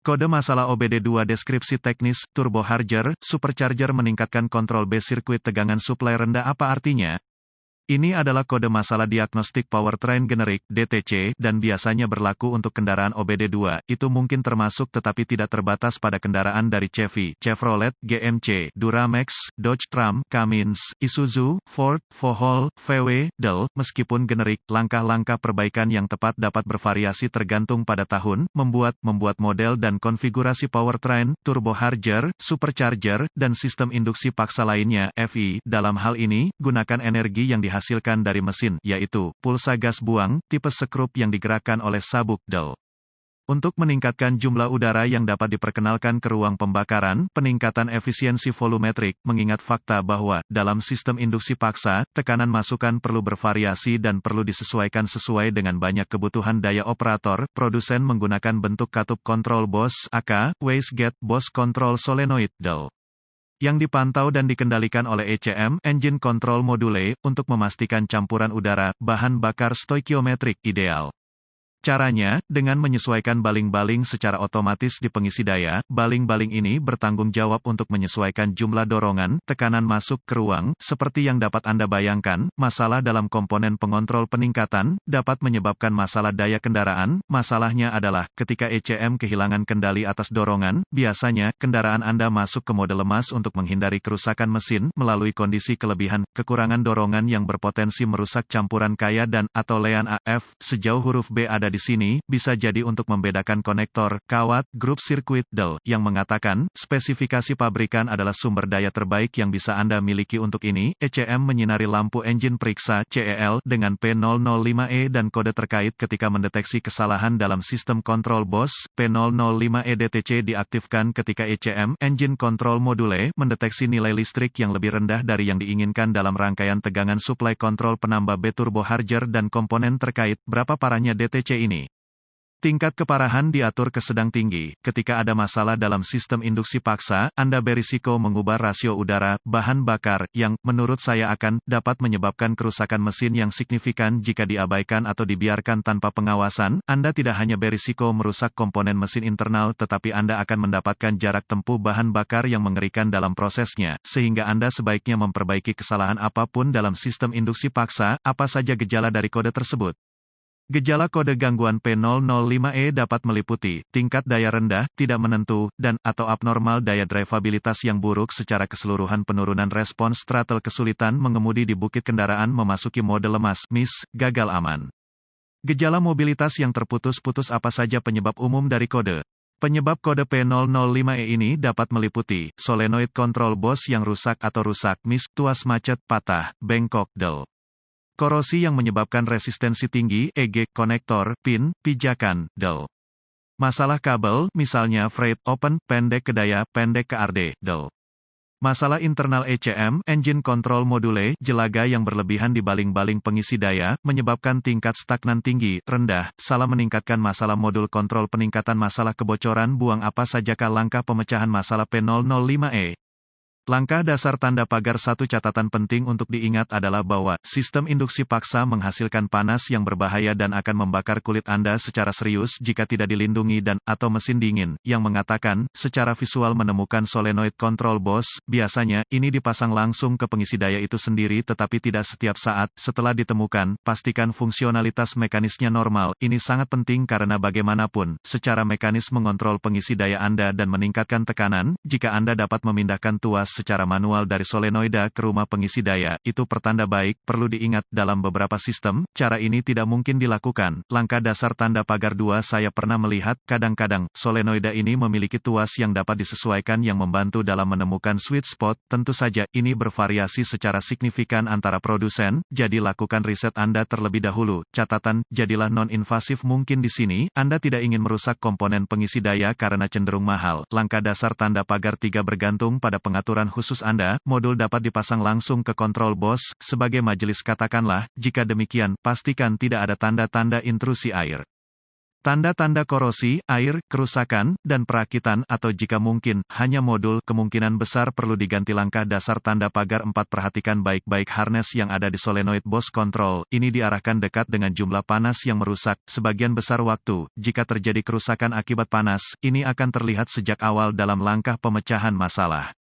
Kode masalah OBD2 deskripsi teknis, turbocharger, supercharger meningkatkan kontrol base sirkuit tegangan suplai rendah apa artinya? Ini adalah kode masalah diagnostik powertrain generik (DTC) dan biasanya berlaku untuk kendaraan OBD2. Itu mungkin termasuk tetapi tidak terbatas pada kendaraan dari Chevy, Chevrolet, GMC, Duramax, Dodge Ram, Cummins, Isuzu, Ford, Vauxhall, VW, Dell. Meskipun generik, langkah-langkah perbaikan yang tepat dapat bervariasi tergantung pada tahun, membuat model dan konfigurasi powertrain, turbocharger, supercharger, dan sistem induksi paksa lainnya (FI). Dalam hal ini, gunakan energi yang dihasilkan dari mesin, yaitu pulsa gas buang, tipe sekrup yang digerakkan oleh sabuk Dell. Untuk meningkatkan jumlah udara yang dapat diperkenalkan ke ruang pembakaran, peningkatan efisiensi volumetrik, mengingat fakta bahwa, dalam sistem induksi paksa, tekanan masukan perlu bervariasi dan perlu disesuaikan sesuai dengan banyak kebutuhan daya operator, produsen menggunakan bentuk katup kontrol Bose (AK), wastegate, Bose Control Solenoid, Dell, yang dipantau dan dikendalikan oleh ECM, Engine Control Module, untuk memastikan campuran udara, bahan bakar stoikiometrik, ideal. Caranya, dengan menyesuaikan baling-baling secara otomatis di pengisi daya, baling-baling ini bertanggung jawab untuk menyesuaikan jumlah dorongan, tekanan masuk ke ruang, seperti yang dapat Anda bayangkan, masalah dalam komponen pengontrol peningkatan, dapat menyebabkan masalah daya kendaraan. Masalahnya adalah, ketika ECM kehilangan kendali atas dorongan, biasanya, kendaraan Anda masuk ke mode lemas untuk menghindari kerusakan mesin, melalui kondisi kelebihan, kekurangan dorongan yang berpotensi merusak campuran kaya dan, atau lean AF, sejauh huruf B ada di sini, bisa jadi untuk membedakan konektor, kawat, grup sirkuit, Dell, yang mengatakan, spesifikasi pabrikan adalah sumber daya terbaik yang bisa Anda miliki untuk ini. ECM menyinari lampu engine periksa, CEL, dengan P005E dan kode terkait ketika mendeteksi kesalahan dalam sistem kontrol Bose. P005E DTC diaktifkan ketika ECM, Engine Control Module, mendeteksi nilai listrik yang lebih rendah dari yang diinginkan dalam rangkaian tegangan suplai kontrol penambah B turbocharger dan komponen terkait. Berapa parahnya DTC ini? Tingkat keparahan diatur ke sedang tinggi. Ketika ada masalah dalam sistem induksi paksa, Anda berisiko mengubah rasio udara, bahan bakar, yang, menurut saya dapat menyebabkan kerusakan mesin yang signifikan jika diabaikan atau dibiarkan tanpa pengawasan. Anda tidak hanya berisiko merusak komponen mesin internal tetapi Anda akan mendapatkan jarak tempuh bahan bakar yang mengerikan dalam prosesnya, sehingga Anda sebaiknya memperbaiki kesalahan apapun dalam sistem induksi paksa. Apa saja gejala dari kode tersebut? Gejala kode gangguan P005E dapat meliputi, tingkat daya rendah, tidak menentu, dan, atau abnormal daya drivabilitas yang buruk secara keseluruhan, penurunan respons throttle, kesulitan mengemudi di bukit, kendaraan memasuki mode lemas, MIS, gagal aman. Gejala mobilitas yang terputus-putus. Apa saja penyebab umum dari kode? Penyebab kode P005E ini dapat meliputi, solenoid control Bose yang rusak atau rusak, MIS, tuas macet, patah, bengkok, Dell. Korosi yang menyebabkan resistensi tinggi, EG, konektor, pin, pijakan, Dell. Masalah kabel, misalnya freight open, pendek ke daya, pendek ke arde, Dell. Masalah internal ECM, Engine Control Module, jelaga yang berlebihan di baling-baling pengisi daya, menyebabkan tingkat stagnan tinggi, rendah, salah meningkatkan masalah modul kontrol peningkatan, masalah kebocoran buang. Apa sajakah langkah pemecahan masalah P005E? Langkah dasar tanda pagar. Satu catatan penting untuk diingat adalah bahwa, sistem induksi paksa menghasilkan panas yang berbahaya dan akan membakar kulit Anda secara serius jika tidak dilindungi dan, atau mesin dingin, yang mengatakan, secara visual menemukan solenoid control Bose. Biasanya, ini dipasang langsung ke pengisi daya itu sendiri tetapi tidak setiap saat. Setelah ditemukan, pastikan fungsionalitas mekanisnya normal. Ini sangat penting karena bagaimanapun, secara mekanis mengontrol pengisi daya Anda dan meningkatkan tekanan. Jika Anda dapat memindahkan tuas secara manual dari solenoida ke rumah pengisi daya, itu pertanda baik. Perlu diingat, dalam beberapa sistem, cara ini tidak mungkin dilakukan. Langkah dasar tanda pagar 2. Saya pernah melihat, kadang-kadang, solenoida ini memiliki tuas yang dapat disesuaikan yang membantu dalam menemukan sweet spot. Tentu saja, ini bervariasi secara signifikan antara produsen, jadi lakukan riset Anda terlebih dahulu. Catatan, jadilah non-invasif mungkin di sini. Anda tidak ingin merusak komponen pengisi daya karena cenderung mahal. Langkah dasar tanda pagar 3. Bergantung pada pengaturan khusus Anda, modul dapat dipasang langsung ke kontrol Bose. Sebagai majelis katakanlah, jika demikian, pastikan tidak ada tanda-tanda intrusi air. Tanda-tanda korosi, air, kerusakan, dan perakitan atau jika mungkin, hanya modul, kemungkinan besar perlu diganti. Langkah dasar tanda pagar 4. Perhatikan baik-baik harness yang ada di solenoid Bose Control, ini diarahkan dekat dengan jumlah panas yang merusak. Sebagian besar waktu, jika terjadi kerusakan akibat panas, ini akan terlihat sejak awal dalam langkah pemecahan masalah.